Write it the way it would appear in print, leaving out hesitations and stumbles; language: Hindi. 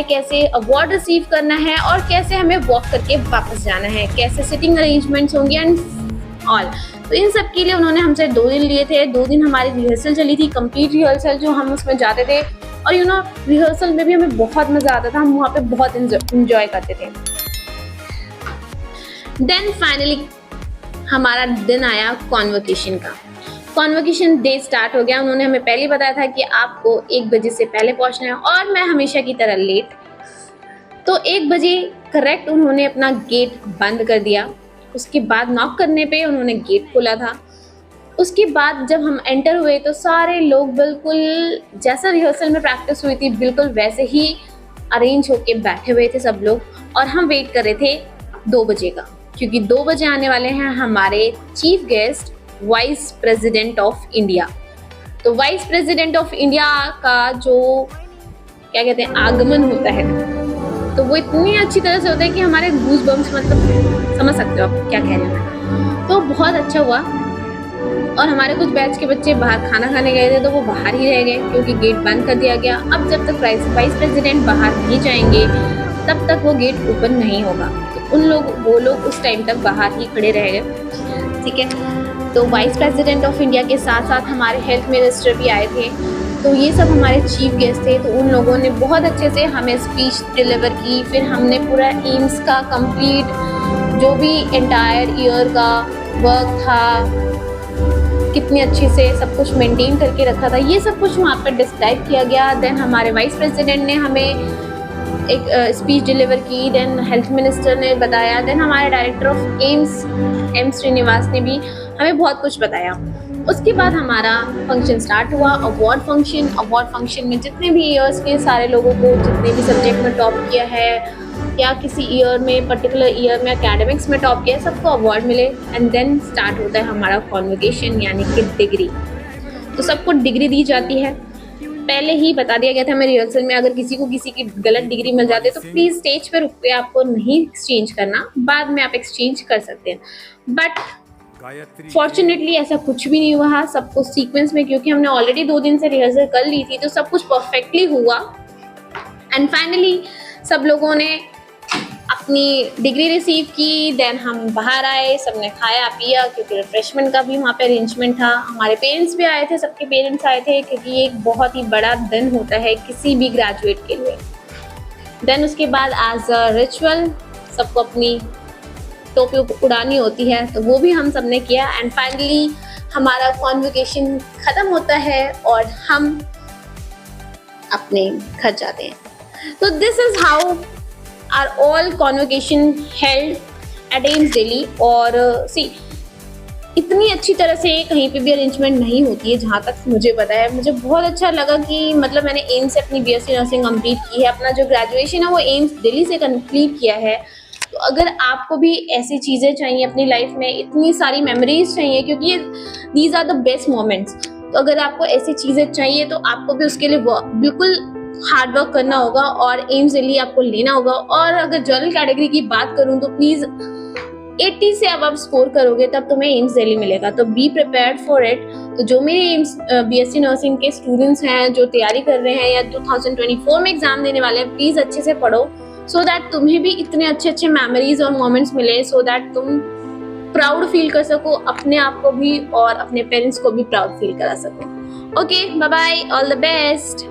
कैसे अवार्ड रिसीव करना है और कैसे हमें वॉक करके वापस जाना है, कैसे सिटिंग अरेंजमेंट्स होंगे एंड ऑल। तो इन सब के लिए उन्होंने हमसे 2 दिन लिए थे। 2 दिन हमारी रिहर्सल चली थी, कंप्लीट रिहर्सल जो हम उसमें जाते थे। और रिहर्सल में भी हमें बहुत मजा आता था, हम वहाँ पे बहुत इंजॉय करते थे। देन फाइनली हमारा दिन आया कॉन्वोकेशन का। कॉन्वोकेशन डे स्टार्ट हो गया। उन्होंने हमें पहले बताया था कि आपको 1 बजे से पहले पहुंचना है, और मैं हमेशा की तरह लेट। तो 1 बजे करेक्ट उन्होंने अपना गेट बंद कर दिया। उसके बाद नॉक करने पे उन्होंने गेट खोला था। उसके बाद जब हम एंटर हुए तो सारे लोग बिल्कुल जैसा रिहर्सल में प्रैक्टिस हुई थी बिल्कुल वैसे ही अरेंज होके बैठे हुए थे सब लोग। और हम वेट कर रहे थे 2 बजे का, क्योंकि 2 बजे आने वाले हैं हमारे chief guest vice president of India. तो वाइस प्रेसिडेंट ऑफ इंडिया का जो क्या कहते हैं आगमन होता है, तो वो इतनी अच्छी तरह से होता है कि हमारे गूज बम्स, मतलब समझ सकते हो आप क्या कह रहे हैं। तो बहुत अच्छा हुआ। और हमारे कुछ बैच के बच्चे बाहर खाना खाने गए थे, तो वो बाहर ही रह गए क्योंकि गेट बंद कर दिया गया। अब जब तक वाइस प्रेसिडेंट बाहर नहीं जाएंगे तब तक वो गेट ओपन नहीं होगा। तो वो लोग उस टाइम तक बाहर ही खड़े रह गए। ठीक है, तो वाइस प्रेसिडेंट ऑफ इंडिया के साथ साथ हमारे हेल्थ मिनिस्टर भी आए थे। तो ये सब हमारे चीफ गेस्ट थे। तो उन लोगों ने बहुत अच्छे से हमें स्पीच डिलीवर की। फिर हमने पूरा एम्स का कंप्लीट जो भी एंटायर ईयर का वर्क था, कितनी अच्छे से सब कुछ मेंटेन करके रखा था, ये सब कुछ वहाँ पर डिस्क्राइब किया गया। देन हमारे वाइस प्रेसिडेंट ने हमें एक स्पीच डिलीवर की। देन हेल्थ मिनिस्टर ने बताया। देन हमारे director of AIIMS M Srinivas ने भी हमें बहुत कुछ बताया। उसके बाद हमारा फंक्शन स्टार्ट हुआ, अवार्ड फंक्शन में जितने भी ईयर्स के सारे लोगों को जितने भी सब्जेक्ट में टॉप किया है या किसी ईयर में पर्टिकुलर ईयर में एकेडमिक्स में टॉप किया है, सबको अवार्ड मिले। एंड देन स्टार्ट होता है हमारा कॉन्वोकेशन यानी कि डिग्री। तो सबको डिग्री दी जाती है। पहले ही बता दिया गया था हमें रिहर्सल में, अगर किसी को किसी की गलत डिग्री मिल जाती है तो प्लीज़ स्टेज पे रुक के आपको नहीं एक्सचेंज करना, बाद में आप एक्सचेंज कर सकते हैं। बट फॉर्चुनेटली ऐसा कुछ भी नहीं हुआ। सब कुछ सीक्वेंस में, क्योंकि हमने ऑलरेडी 2 दिन से रिहर्सल कर ली थी, तो सब कुछ परफेक्टली हुआ। एंड फाइनली सब लोगों ने अपनी डिग्री रिसीव की। देन हम बाहर आए, सबने खाया पिया, क्योंकि रिफ्रेशमेंट का भी वहाँ पे अरेंजमेंट था। हमारे पेरेंट्स भी आए थे, सबके पेरेंट्स आए थे, क्योंकि ये एक बहुत ही बड़ा दिन होता है किसी भी ग्रेजुएट के लिए। देन उसके बाद एज अ रिचुअल सबको अपनी टोपी उड़ानी होती है, तो वो भी हम सब ने किया। एंड फाइनली हमारा कॉन्वोकेशन ख़त्म होता है और हम अपने घर जाते हैं। तो this is how are all convocation held at AIIMS Delhi. और सी इतनी अच्छी तरह से कहीं पे भी अरेंजमेंट नहीं होती है जहाँ तक मुझे पता है। मुझे बहुत अच्छा लगा कि मतलब मैंने एम्स से अपनी BSc नर्सिंग कंप्लीट की है, अपना जो ग्रेजुएशन है वो एम्स दिल्ली से कंप्लीट किया है। तो अगर आपको भी ऐसी चीज़ें चाहिए अपनी लाइफ में, इतनी सारी मेमोरीज चाहिए, क्योंकि these are the best moments. तो अगर आपको ऐसी चीज़ें चाहिए तो आपको भी उसके लिए बिल्कुल हार्ड वर्क करना होगा और एम्स दिल्ली आपको लेना होगा। और अगर जनरल कैटेगरी की बात करूँ तो प्लीज़ 80 से अब आप स्कोर करोगे तब तुम्हें एम्स दिल्ली मिलेगा। तो बी प्रिपेयर्ड फॉर इट। तो जो मेरे एम्स BSc नर्सिंग के स्टूडेंट्स हैं जो तैयारी कर रहे हैं या 2024 में एग्जाम देने वाले हैं, प्लीज़ अच्छे से पढ़ो, सो दैट तुम्हें भी इतने अच्छे अच्छे मेमोरीज और मोमेंट्स मिले, सो दैट तुम प्राउड फील कर सको अपने आप को भी और अपने पेरेंट्स को भी प्राउड फील करा सको। Okay, bye bye, all the best.